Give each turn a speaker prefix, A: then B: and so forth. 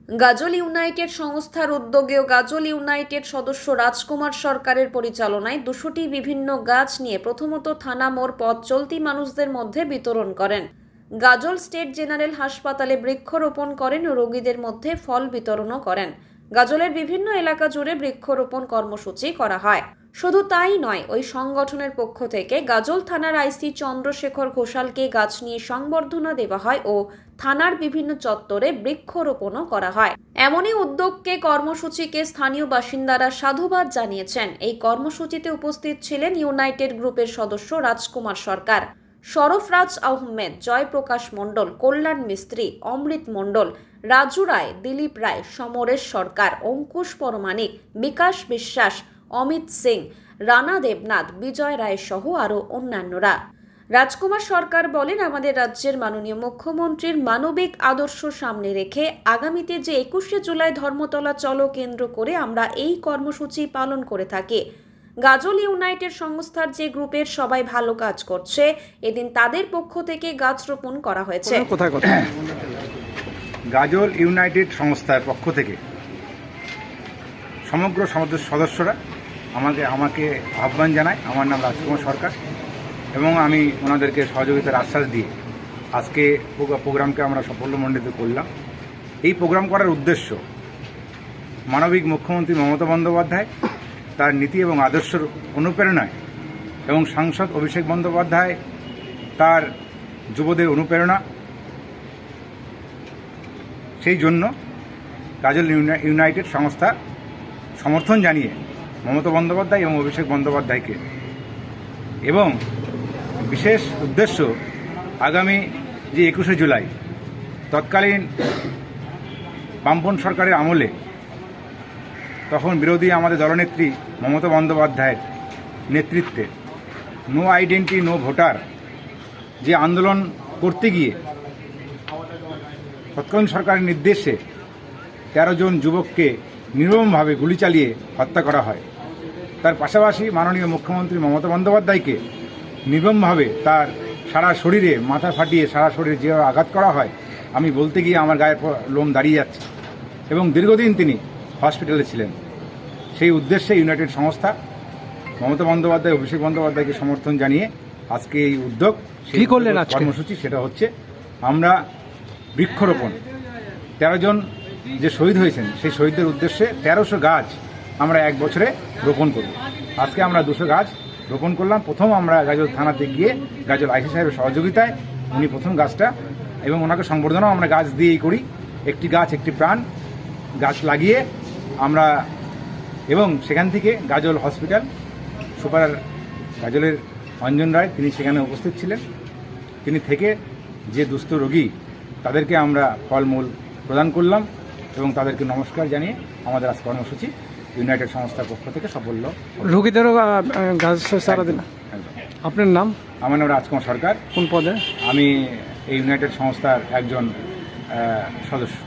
A: গাজল United সংস্থার উদ্যোগে ও গাজল United সদস্য রাজকুমার সরকারের পরিচালনায় 200টি বিভিন্ন গাছ নিয়ে প্রথমত থানা মোড় পথ চলতি মানুষদের মধ্যে বিতরণ করেন। গাজল স্টেট জেনারেল হাসপাতালে বৃক্ষরোপণ করেন ও রোগীদের মধ্যে ফল বিতরণও করেন। গাজলের বিভিন্ন এলাকা জুড়ে বৃক্ষরোপণ কর্মসূচি করা হয়। শুধু তাই নয়, ওই সংগঠনের পক্ষ থেকে গাজল থানার আইসি চন্দ্রশেখর ঘোষালকে গাছ নিয়ে সংবর্ধনা দেওয়া হয় ও থানার বিভিন্ন চত্বরে বৃক্ষরোপণও করা হয়। এমনই উদ্যোগকে কর্মসূচিকে স্থানীয় বাসিন্দারা সাধুবাদ জানিয়েছেন। এই কর্মসূচিতে উপস্থিত ছিলেন ইউনাইটেড গ্রুপের সদস্য রাজকুমার সরকার, সরফরাজ আহমেদ, জয়প্রকাশ মণ্ডল, কল্যাণ মিস্ত্রি, অমৃত মণ্ডল, রাজু রায়, দিলীপ রায়, সমরেশ সরকার, অঙ্কুশ পরমাণিক, বিকাশ বিশ্বাস, অমিত সিং, রানা দেবনাথ, বিজয় রায় সহ আরও অন্যান্যরা। রাজকুমার সরকার বলেন, আমাদের রাজ্যের মাননীয় মুখ্যমন্ত্রীর মানবিক আদর্শ সামনে রেখে আগামীতে যে 21শে জুলাই ধর্মতলা চলো কেন্দ্র করে আমরা এই কর্মসূচি পালন করে থাকি। গাজল ইউনাইটেড সংস্থার যে গ্রুপের সবাই ভালো কাজ করছে, এদিন তাদের পক্ষ থেকে গাছ রোপণ করা হয়েছে।
B: গাজল ইউনাইটেড সংস্থার পক্ষ থেকে সমগ্র সদস্যরা আমাকে আহ্বান জানায়। আমার নাম রাজকুমার সরকার এবং আমি ওনাদেরকে সহযোগিতার আশ্বাস দিয়ে আজকে প্রোগ্রামকে আমরা সাফল্যমণ্ডিত করলাম। এই প্রোগ্রাম করার উদ্দেশ্য মানবিক মুখ্যমন্ত্রী মমতা বন্দ্যোপাধ্যায় তার নীতি এবং আদর্শের অনুপ্রেরণায় এবং সাংসদ অভিষেক বন্দ্যোপাধ্যায় তার যুবদের অনুপ্রেরণা, সেই জন্য গাজল ইউনাইটেড সংস্থা সমর্থন জানিয়ে মমতা বন্দ্যোপাধ্যায় এবং অভিষেক বন্দ্যোপাধ্যায়কে, এবং বিশেষ উদ্দেশ্য আগামী যে 21শে জুলাই তৎকালীন বামপন্থী সরকারের আমলে, তখন বিরোধী আমাদের দলনেত্রী মমতা বন্দ্যোপাধ্যায়ের নেতৃত্বে নো আইডেন্টি নো ভোটার যে আন্দোলন করতে গিয়ে তৎকালীন সরকারের নির্দেশে 13 জন যুবককে নির্মমভাবে গুলি চালিয়ে হত্যা করা হয়। তার পাশাপাশি মাননীয় মুখ্যমন্ত্রী মমতা বন্দ্যোপাধ্যায়কে নির্মমভাবে তার সারা শরীরে মাথা ফাটিয়ে সারা শরীরে যেভাবে আঘাত করা হয়, আমি বলতে গিয়ে আমার গায়ের লোম দাঁড়িয়ে যাচ্ছে, এবং দীর্ঘদিন তিনি হসপিটালে ছিলেন। সেই উদ্দেশ্যে ইউনাইটেড সংস্থা মমতা বন্দ্যোপাধ্যায় অভিষেক বন্দ্যোপাধ্যায়কে সমর্থন জানিয়ে আজকে এই উদ্যোগ কর্মসূচি, সেটা হচ্ছে আমরা বৃক্ষরোপণ। 13 জন যে শহীদ হয়েছেন সেই শহীদদের উদ্দেশ্যে 1300 গাছ আমরা এক বছরে রোপণ করব। আজকে আমরা 200 গাছ রোপণ করলাম। প্রথম আমরা গাজল থানাতে গিয়ে গাজল আইসি সাহেবের সহযোগিতায় উনি প্রথম গাছটা, এবং ওনাকে সংবর্ধনাও আমরা গাছ দিয়েই করি। একটি গাছ একটি প্রাণ গাছ লাগিয়ে আমরা, এবং সেখান থেকে গাজল হসপিটাল সুপার গাজলের অঞ্জন রায় তিনি সেখানে উপস্থিত ছিলেন। তিনি থেকে যে দুস্থ রোগী তাদেরকে আমরা ফলমূল প্রদান করলাম এবং তাদেরকে নমস্কার জানিয়ে আমাদের আজ কর্মসূচি ইউনাইটেড সংস্থার পক্ষ থেকে সাফল্য।
C: রোগীদেরও গাছ সারা দিন। আপনার নাম?
B: আমার নাম রাজকুমার সরকার।
C: কোন পদে?
B: আমি এই ইউনাইটেড সংস্থার একজন সদস্য।